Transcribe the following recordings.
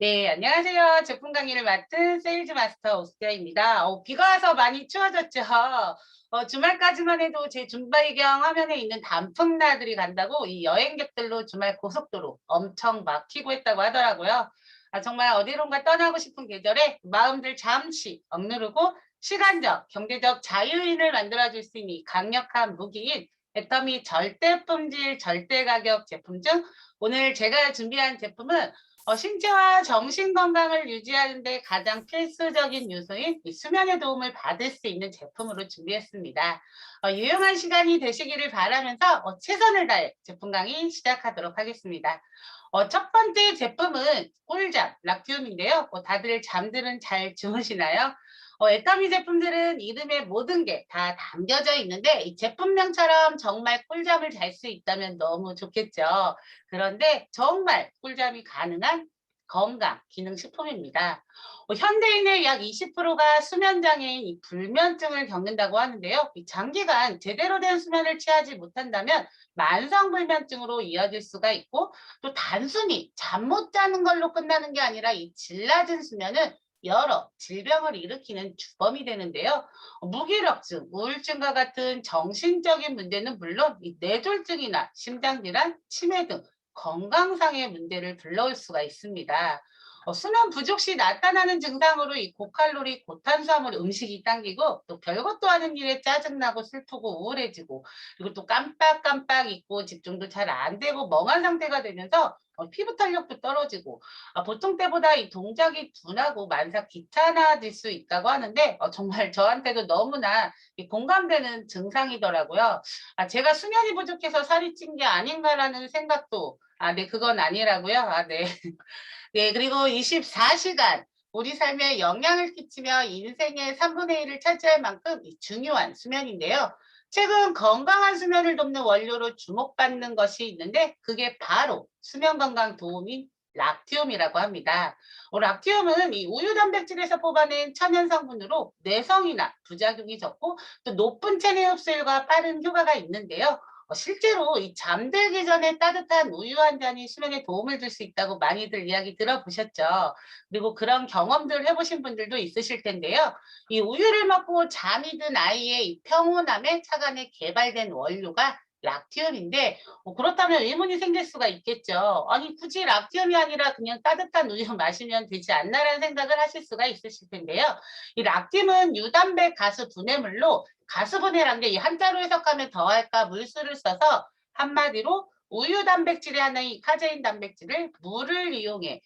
네, 안녕하세요. 제품 강의를 맡은 세일즈 마스터 오스티아입니다. 비가 와서 많이 추워졌죠. 주말까지만 해도 제 준발경 화면에 있는 단풍나들이 간다고 이 여행객들로 주말 고속도로 엄청 막히고 했다고 하더라고요. 정말 어디론가 떠나고 싶은 계절에 마음들 잠시 억누르고 시간적, 경제적 자유인을 만들어줄 수 있는 이 강력한 무기인 애터미 절대 품질, 절대 가격 제품 중 오늘 제가 준비한 제품은 신체와 정신 건강을 유지하는 데 가장 필수적인 요소인 이 수면의 도움을 받을 수 있는 제품으로 준비했습니다. 유용한 시간이 되시기를 바라면서 최선을 다해 제품 강의 시작하도록 하겠습니다. 첫 번째 제품은 꿀잠, 락티움인데요. 다들 잠들은 잘 주무시나요? 애터미 제품들은 이름에 모든 게 다 담겨져 있는데 이 제품명처럼 정말 꿀잠을 잘 수 있다면 너무 좋겠죠. 그런데 정말 꿀잠이 가능한 건강 기능 식품입니다. 현대인의 약 20%가 수면 장애인 이 불면증을 겪는다고 하는데요. 이 장기간 제대로 된 수면을 취하지 못한다면 만성 불면증으로 이어질 수가 있고 또 단순히 잠 못 자는 걸로 끝나는 게 아니라 이 질 낮은 수면은 여러 질병을 일으키는 주범이 되는데요. 무기력증, 우울증과 같은 정신적인 문제는 물론 이 뇌졸중이나 심장질환, 치매 등 건강상의 문제를 불러올 수가 있습니다. 수면 부족 시 나타나는 증상으로 이 고칼로리, 고탄수화물 음식이 당기고 또 별것도 아닌 일에 짜증나고 슬프고 우울해지고 그리고 또 깜빡깜빡 잊고 집중도 잘 안 되고 멍한 상태가 되면서 피부 탄력도 떨어지고 보통 때보다 이 동작이 둔하고 만사 귀찮아질 수 있다고 하는데 정말 저한테도 너무나 공감되는 증상이더라고요. 제가 수면이 부족해서 살이 찐 게 아닌가라는 생각도 네, 그건 아니라고요. 네. 네, 그리고 24시간 우리 삶에 영향을 끼치며 인생의 3분의 1을 차지할 만큼 중요한 수면인데요. 최근 건강한 수면을 돕는 원료로 주목받는 것이 있는데 그게 바로 수면 건강 도우미 락티움이라고 합니다. 락티움은 이 우유 단백질에서 뽑아낸 천연 성분으로 내성이나 부작용이 적고 또 높은 체내 흡수율과 빠른 효과가 있는데요. 실제로 이 잠들기 전에 따뜻한 우유 한 잔이 수면에 도움을 줄 수 있다고 많이들 이야기 들어보셨죠. 그리고 그런 경험들 해보신 분들도 있으실 텐데요. 이 우유를 먹고 잠이 든 아이의 이 평온함에 차관에 개발된 원료가 락티움인데 그렇다면 의문이 생길 수가 있겠죠. 아니 굳이 락티움이 아니라 그냥 따뜻한 우유 마시면 되지 않나라는 생각을 하실 수가 있으실 텐데요. 이 락틴은 유단백 가스 분해물로 가스분해란 게 이 한자로 해석하면 더할까 물수를 써서 한마디로 우유 단백질에 하는 이 카제인 단백질을 물을 이용해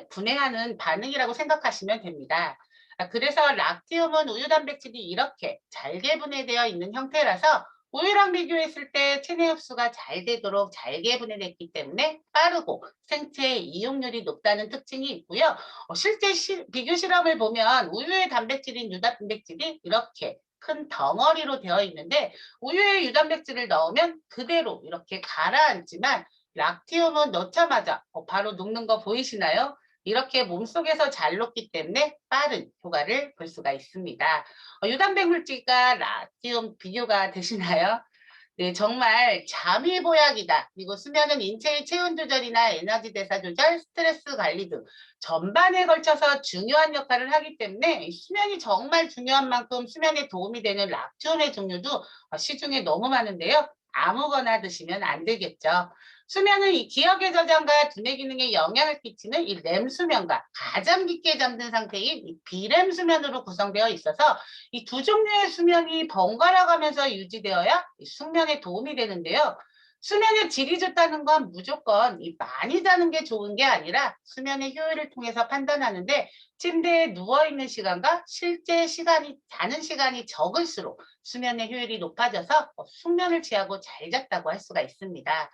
분해하는 반응이라고 생각하시면 됩니다. 그래서 락티움은 우유 단백질이 이렇게 잘게 분해되어 있는 형태라서 우유랑 비교했을 때 체내 흡수가 잘 되도록 잘게 분해됐기 때문에 빠르고 생체 이용률이 높다는 특징이 있고요. 실제 비교 실험을 보면 우유의 단백질인 유단백질이 이렇게 큰 덩어리로 되어 있는데 우유에 유단백질을 넣으면 그대로 이렇게 가라앉지만 락티움은 넣자마자 바로 녹는 거 보이시나요? 이렇게 몸속에서 잘 녹기 때문에 빠른 효과를 볼 수가 있습니다. 유단백 물질과 락티움 비교가 되시나요? 네, 정말 잠이 보약이다. 그리고 수면은 인체의 체온 조절이나 에너지 대사 조절, 스트레스 관리 등 전반에 걸쳐서 중요한 역할을 하기 때문에 수면이 정말 중요한 만큼 수면에 도움이 되는 락티움의 종류도 시중에 너무 많은데요. 아무거나 드시면 안 되겠죠. 수면은 이 기억의 저장과 두뇌 기능에 영향을 끼치는 이 렘 수면과 가장 깊게 잠든 상태인 이 비렘 수면으로 구성되어 있어서 이 두 종류의 수면이 번갈아 가면서 유지되어야 숙면에 도움이 되는데요. 수면의 질이 좋다는 건 무조건 이 많이 자는 게 좋은 게 아니라 수면의 효율을 통해서 판단하는데 침대에 누워 있는 시간과 실제 시간이 자는 시간이 적을수록 수면의 효율이 높아져서 숙면을 취하고 잘 잤다고 할 수가 있습니다.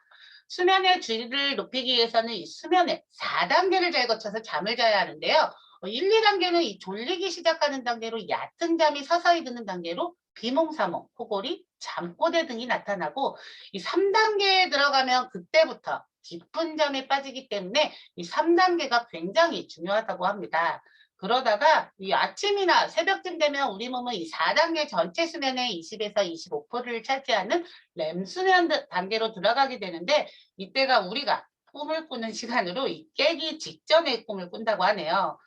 수면의 질을 높이기 위해서는 이 수면의 4단계를 잘 거쳐서 잠을 자야 하는데요. 1, 2단계는 이 졸리기 시작하는 단계로 얕은 잠이 서서히 드는 단계로 비몽사몽, 코골이, 잠꼬대 등이 나타나고 이 3단계에 들어가면 그때부터 깊은 잠에 빠지기 때문에 이 3단계가 굉장히 중요하다고 합니다. 그러다가 이 아침이나 새벽쯤 되면 우리 몸은 이 4단계 전체 수면의 20에서 25%를 차지하는 렘 수면 단계로 들어가게 되는데 이때가 우리가 꿈을 꾸는 시간으로 이 깨기 직전에 꿈을 꾼다고 하네요.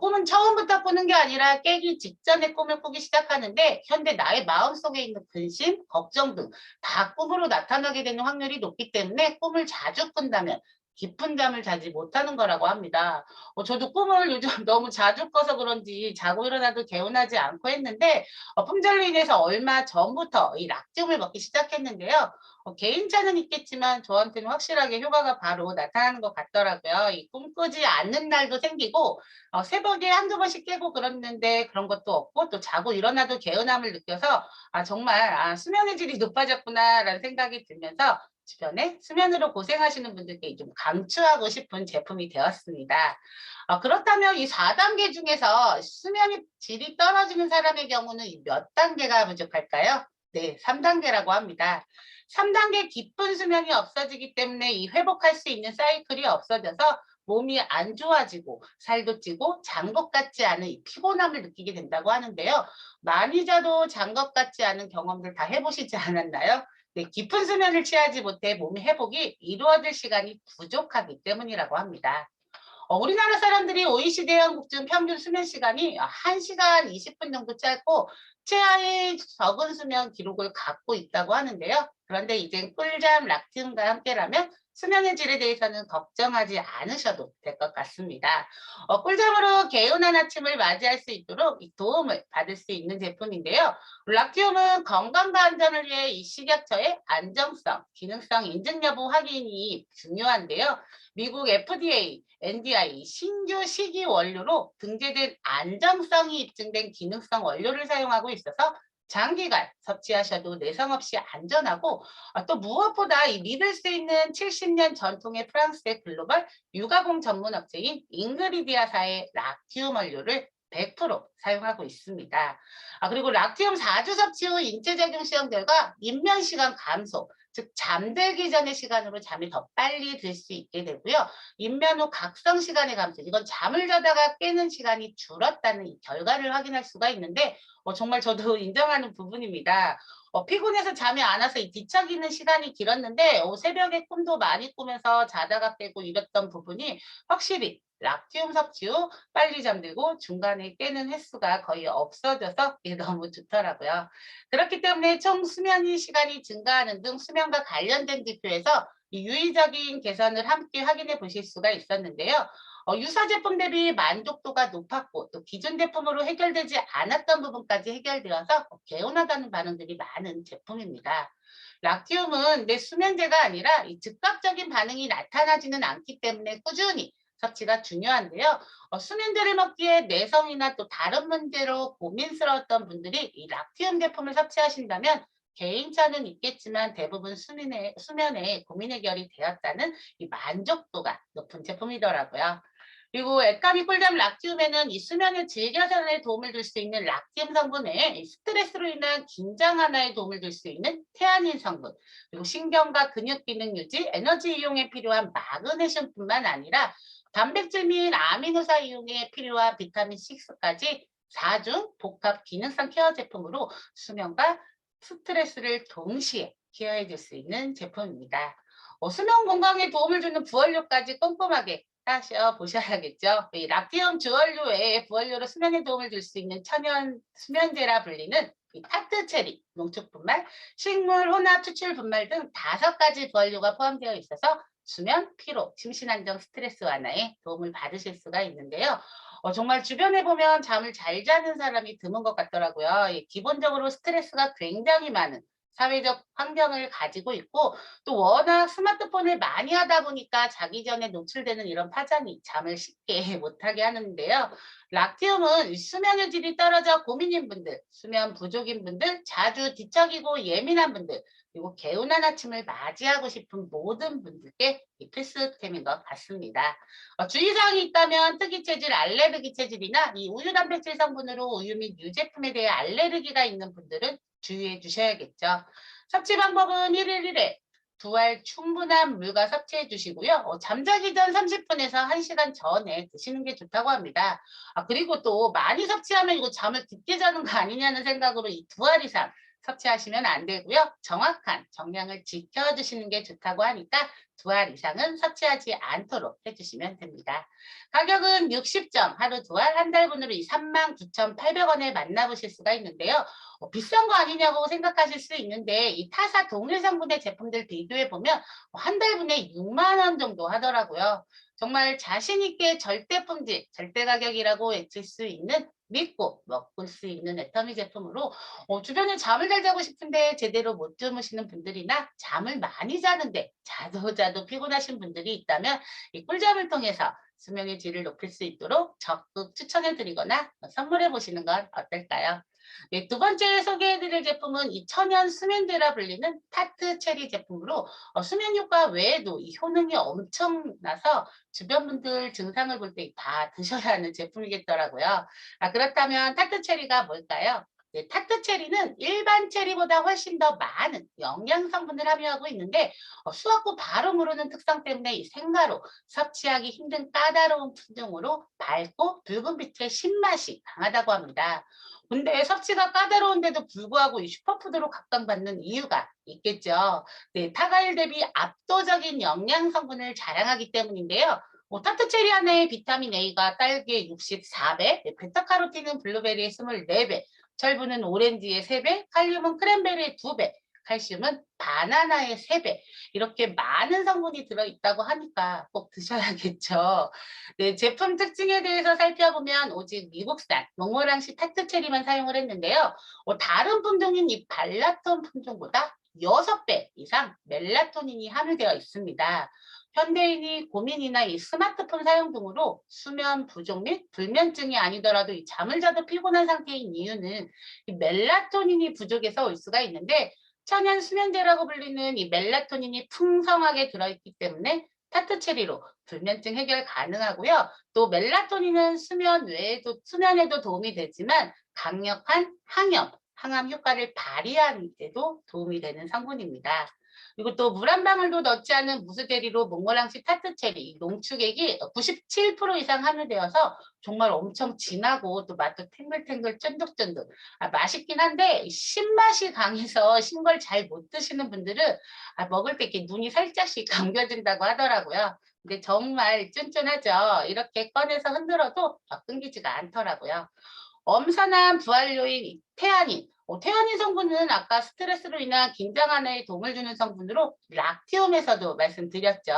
꿈은 처음부터 꾸는 게 아니라 깨기 직전에 꿈을 꾸기 시작하는데 현대 나의 마음속에 있는 근심, 걱정 등 다 꿈으로 나타나게 되는 확률이 높기 때문에 꿈을 자주 꾼다면 깊은 잠을 자지 못하는 거라고 합니다. 저도 꿈을 요즘 너무 자주 꿔서 그런지 자고 일어나도 개운하지 않고 했는데 품절로 인해서 얼마 전부터 이 락듐을 먹기 시작했는데요. 개인차는 있겠지만 저한테는 확실하게 효과가 바로 나타나는 것 같더라고요. 이 꿈꾸지 않는 날도 생기고 새벽에 한두 번씩 깨고 그랬는데 그런 것도 없고 또 자고 일어나도 개운함을 느껴서 정말 '수면의 질이 높아졌구나.'라는 생각이 들면서 주변에 수면으로 고생하시는 분들께 좀 강추하고 싶은 제품이 되었습니다. 그렇다면 이 4 단계 중에서 수면의 질이 떨어지는 사람의 경우는 이 몇 단계가 부족할까요? 네, 3 단계라고 합니다. 3 단계 깊은 수면이 없어지기 때문에 이 회복할 수 있는 사이클이 없어져서 몸이 안 좋아지고 살도 찌고 잔 것 같지 않은 이 피곤함을 느끼게 된다고 하는데요. 많이 자도 잔 것 같지 않은 경험들 다 해 보시지 않았나요? 네, 깊은 수면을 취하지 못해 몸의 회복이 이루어질 시간이 부족하기 때문이라고 합니다. 우리나라 사람들이 OECD 회원국 중 평균 수면 시간이 1시간 20분 정도 짧고 최하의 적은 수면 기록을 갖고 있다고 하는데요. 그런데 이젠 꿀잠 락틴과 함께라면 수면의 질에 대해서는 걱정하지 않으셔도 될 것 같습니다. 꿀잠으로 개운한 아침을 맞이할 수 있도록 이 도움을 받을 수 있는 제품인데요. 락티움은 건강과 안전을 위해 이 식약처의 안정성, 기능성 인증 여부 확인이 중요한데요. 미국 FDA, NDI 신규 식이 원료로 등재된 안정성이 입증된 기능성 원료를 사용하고 있어서 장기간 섭취하셔도 내성 없이 안전하고 또 무엇보다 이 믿을 수 있는 70년 전통의 프랑스의 글로벌 유가공 전문 업체인 잉그리디아사의 락티움 원료를 100% 사용하고 있습니다. 그리고 락티움 4주 섭취 후 인체작용 시험 결과 입면 시간 감소, 즉 잠들기 전의 시간으로 잠이 더 빨리 들 수 있게 되고요. 입면 후 각성 시간의 감소, 이건 잠을 자다가 깨는 시간이 줄었다는 이 결과를 확인할 수가 있는데 정말 저도 인정하는 부분입니다. 피곤해서 잠이 안 와서 이 뒤척이는 시간이 길었는데 새벽에 꿈도 많이 꾸면서 자다가 깨고 이랬던 부분이 확실히 락티움 섭취 후 빨리 잠들고 중간에 깨는 횟수가 거의 없어져서 이게 너무 좋더라고요. 그렇기 때문에 총 수면 시간이 증가하는 등 수면과 관련된 지표에서 이 유의적인 개선을 함께 확인해 보실 수가 있었는데요. 유사 제품 대비 만족도가 높았고 또 기존 제품으로 해결되지 않았던 부분까지 해결되어서 개운하다는 반응들이 많은 제품입니다. 락티움은 내 수면제가 아니라 이 즉각적인 반응이 나타나지는 않기 때문에 꾸준히 섭취가 중요한데요. 수면제를 먹기에 내성이나 또 다른 문제로 고민스러웠던 분들이 이 락티움 제품을 섭취하신다면 개인차는 있겠지만 대부분 수면에 고민 해결이 되었다는 이 만족도가 높은 제품이더라고요. 그리고 액가미 꿀잠 락티움에는 이 수면의 질 개선에 도움을 줄 수 있는 락티움 성분에 이 스트레스로 인한 긴장 완화에 도움을 줄 수 있는 테아닌 성분, 그리고 신경과 근육 기능 유지, 에너지 이용에 필요한 마그네슘뿐만 아니라 단백질 및 아미노산 이용에 필요한 비타민 6까지 4중 복합 기능성 케어 제품으로 수면과 스트레스를 동시에 케어해 줄 수 있는 제품입니다. 수면 건강에 도움을 주는 부원료까지 꼼꼼하게 따셔 보셔야겠죠. 이 락티움 주원료 외에 부원료로 수면에 도움을 줄 수 있는 천연 수면제라 불리는 이 타트 체리, 농축 분말, 식물 혼합 추출 분말 등 5가지 부원료가 포함되어 있어서 수면, 피로, 심신 안정, 스트레스 완화에 도움을 받으실 수가 있는데요. 정말 주변에 보면 잠을 잘 자는 사람이 드문 것 같더라고요. 기본적으로 스트레스가 굉장히 많은 사회적 환경을 가지고 있고 또 워낙 스마트폰을 많이 하다 보니까 자기 전에 노출되는 이런 파장이 잠을 쉽게 못하게 하는데요. 락티움은 수면의 질이 떨어져 고민인 분들, 수면 부족인 분들, 자주 뒤척이고 예민한 분들, 그리고 개운한 아침을 맞이하고 싶은 모든 분들께 이 필수템인 것 같습니다. 주의사항이 있다면 특이 체질, 알레르기 체질이나 이 우유 단백질 성분으로 우유 및 유제품에 대해 알레르기가 있는 분들은 주의해 주셔야겠죠. 섭취 방법은 1일 1회 2알 충분한 물과 섭취해 주시고요. 잠자기 전 30분에서 1시간 전에 드시는 게 좋다고 합니다. 그리고 또 많이 섭취하면 이거 잠을 깊게 자는 거 아니냐는 생각으로 이 2알 이상 섭취하시면 안 되고요. 정확한 정량을 지켜주시는 게 좋다고 하니까 2알 이상은 섭취하지 않도록 해주시면 됩니다. 가격은 60점, 하루 2알, 한 달분으로 이 39,800원에 만나보실 수가 있는데요. 비싼 거 아니냐고 생각하실 수 있는데 이 타사 동일 성분의 제품들 비교해보면 한 달분에 6만 원 정도 하더라고요. 정말 자신 있게 절대 품질, 절대 가격이라고 외칠 수 있는 믿고 먹을 수 있는 애터미 제품으로 주변에 잠을 잘 자고 싶은데 제대로 못 주무시는 분들이나 잠을 많이 자는데 자도 피곤하신 분들이 있다면 이 꿀잠을 통해서 수면의 질을 높일 수 있도록 적극 추천해 드리거나 선물해 보시는 건 어떨까요? 네, 두 번째 소개해 드릴 제품은 이 천연 수면제라 불리는 타트 체리 제품으로 수면 효과 외에도 이 효능이 엄청나서 주변 분들 증상을 볼 때 다 드셔야 하는 제품이겠더라고요. 그렇다면 타트 체리가 뭘까요? 네, 타트 체리는 일반 체리보다 훨씬 더 많은 영양 성분을 함유하고 있는데 수확 후 바로 무르는 특성 때문에 이 생가로 섭취하기 힘든 까다로운 품종으로 밝고 붉은 빛의 신맛이 강하다고 합니다. 근데 섭취가 까다로운데도 불구하고 이 슈퍼푸드로 각광받는 이유가 있겠죠. 네, 타과일 대비 압도적인 영양 성분을 자랑하기 때문인데요. 타트체리 안에 비타민 A가 딸기의 64배, 베타카로틴은 블루베리의 24배, 철분은 오렌지의 3배, 칼륨은 크랜베리의 2배, 칼슘은 바나나의 3배 이렇게 많은 성분이 들어있다고 하니까 꼭 드셔야겠죠. 네, 제품 특징에 대해서 살펴보면 오직 미국산 몽모랑시 타트체리만 사용을 했는데요. 다른 품종인 이 발라톤 품종보다 6배 이상 멜라토닌이 함유되어 있습니다. 현대인이 고민이나 이 스마트폰 사용 등으로 수면 부족 및 불면증이 아니더라도 이 잠을 자도 피곤한 상태인 이유는 이 멜라토닌이 부족해서 올 수가 있는데 천연 수면제라고 불리는 이 멜라토닌이 풍성하게 들어있기 때문에 타트체리로 불면증 해결 가능하고요. 또 멜라토닌은 수면에도 도움이 되지만 강력한 항암 효과를 발휘하는 데도 도움이 되는 성분입니다. 그리고 또 물 한 방울도 넣지 않은 무수제리로 몽골랑시 타트체리 농축액이 97% 이상 함유되어서 정말 엄청 진하고 또 맛도 탱글탱글 쫀득쫀득 맛있긴 한데 신맛이 강해서 신 걸 잘 못 드시는 분들은 먹을 때 이렇게 눈이 살짝씩 감겨진다고 하더라고요. 근데 정말 쫀쫀하죠. 이렇게 꺼내서 흔들어도 끊기지가 않더라고요. 엄선한 부활 요인 태아닌. 태아닌 성분은 아까 스트레스로 인한 긴장 완화에 도움을 주는 성분으로 락티움에서도 말씀드렸죠.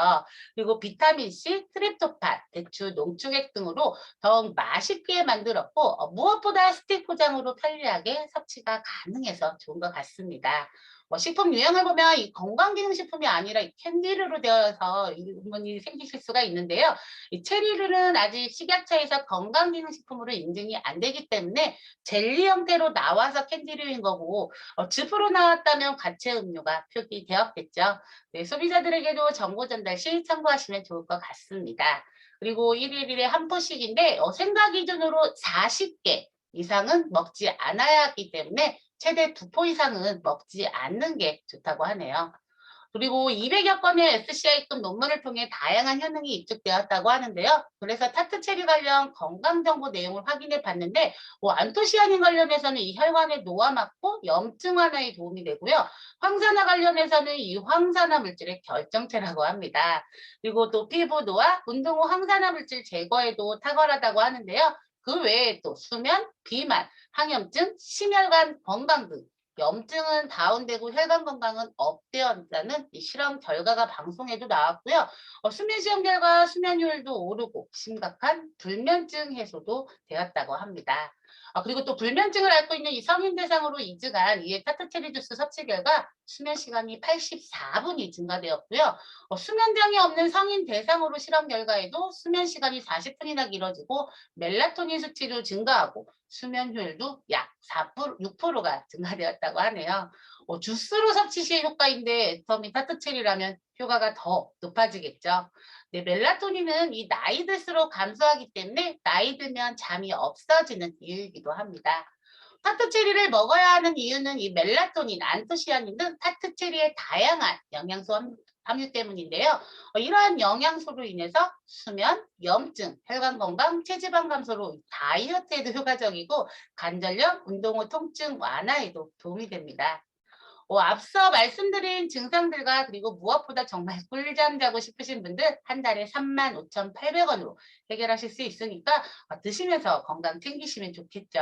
그리고 비타민C, 트립토판, 대추, 농축액 등으로 더욱 맛있게 만들었고 무엇보다 스틱 포장으로 편리하게 섭취가 가능해서 좋은 것 같습니다. 식품 유형을 보면 이 건강기능식품이 아니라 이 캔디류로 되어서 의문이 생기실 수가 있는데요. 이 체리류는 아직 식약처에서 건강기능식품으로 인증이 안 되기 때문에 젤리 형태로 나와서 캔디류인 거고 즙으로 나왔다면 가채 음료가 표기되었겠죠. 네, 소비자들에게도 정보 전달 시 참고하시면 좋을 것 같습니다. 그리고 일일에 한 포씩인데 생가 기준으로 40개 이상은 먹지 않아야 하기 때문에 최대 2포 이상은 먹지 않는 게 좋다고 하네요. 그리고 200여 건의 SCI급 논문을 통해 다양한 효능이 입증되었다고 하는데요. 그래서 타트체리 관련 건강정보 내용을 확인해 봤는데 안토시아닌 관련해서는 이 혈관의 노화 막고 염증 완화에 도움이 되고요. 황산화 관련해서는 이 황산화 물질의 결정체라고 합니다. 그리고 또 피부 노화, 운동 후 황산화 물질 제거에도 탁월하다고 하는데요. 그 외에 또 수면, 비만, 항염증, 심혈관 건강 등 염증은 다운되고 혈관 건강은 업되었다는 이 실험 결과가 방송에도 나왔고요. 수면 시험 결과 수면율도 오르고 심각한 불면증 해소도 되었다고 합니다. 그리고 또 불면증을 앓고 있는 이 성인 대상으로 이증한 이에 타트체리 주스 섭취 결과 수면 시간이 84분이 증가되었고요. 수면장애 없는 성인 대상으로 실험 결과에도 수면 시간이 40분이나 길어지고 멜라토닌 수치도 증가하고 수면 효율도 약 6%가 증가되었다고 하네요. 주스로 섭취 시 효과인데 애터미 타트체리라면 효과가 더 높아지겠죠. 네, 멜라토닌은 이 나이 들수록 감소하기 때문에 나이 들면 잠이 없어지는 이유이기도 합니다. 타투체리를 먹어야 하는 이유는 이 멜라토닌, 안토시아닌 등 타투체리의 다양한 영양소 함유 때문인데요. 이러한 영양소로 인해서 수면, 염증, 혈관 건강, 체지방 감소로 다이어트에도 효과적이고 관절염, 운동 후 통증 완화에도 도움이 됩니다. 앞서 말씀드린 증상들과 그리고 무엇보다 정말 꿀잠 자고 싶으신 분들 한 달에 35,800원으로 해결하실 수 있으니까 드시면서 건강 챙기시면 좋겠죠.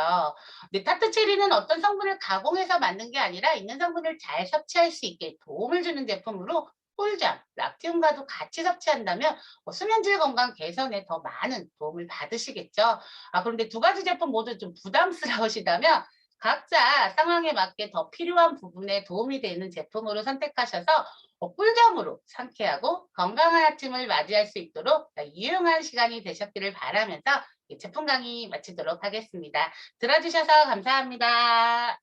근데 타투체리는 어떤 성분을 가공해서 만든 게 아니라 있는 성분을 잘 섭취할 수 있게 도움을 주는 제품으로 꿀잠, 락티움과도 같이 섭취한다면 수면질 건강 개선에 더 많은 도움을 받으시겠죠. 그런데 두 가지 제품 모두 좀 부담스러우시다면 각자 상황에 맞게 더 필요한 부분에 도움이 되는 제품으로 선택하셔서 꿀잠으로 상쾌하고 건강한 아침을 맞이할 수 있도록 유용한 시간이 되셨기를 바라면서 이 제품 강의 마치도록 하겠습니다. 들어주셔서 감사합니다.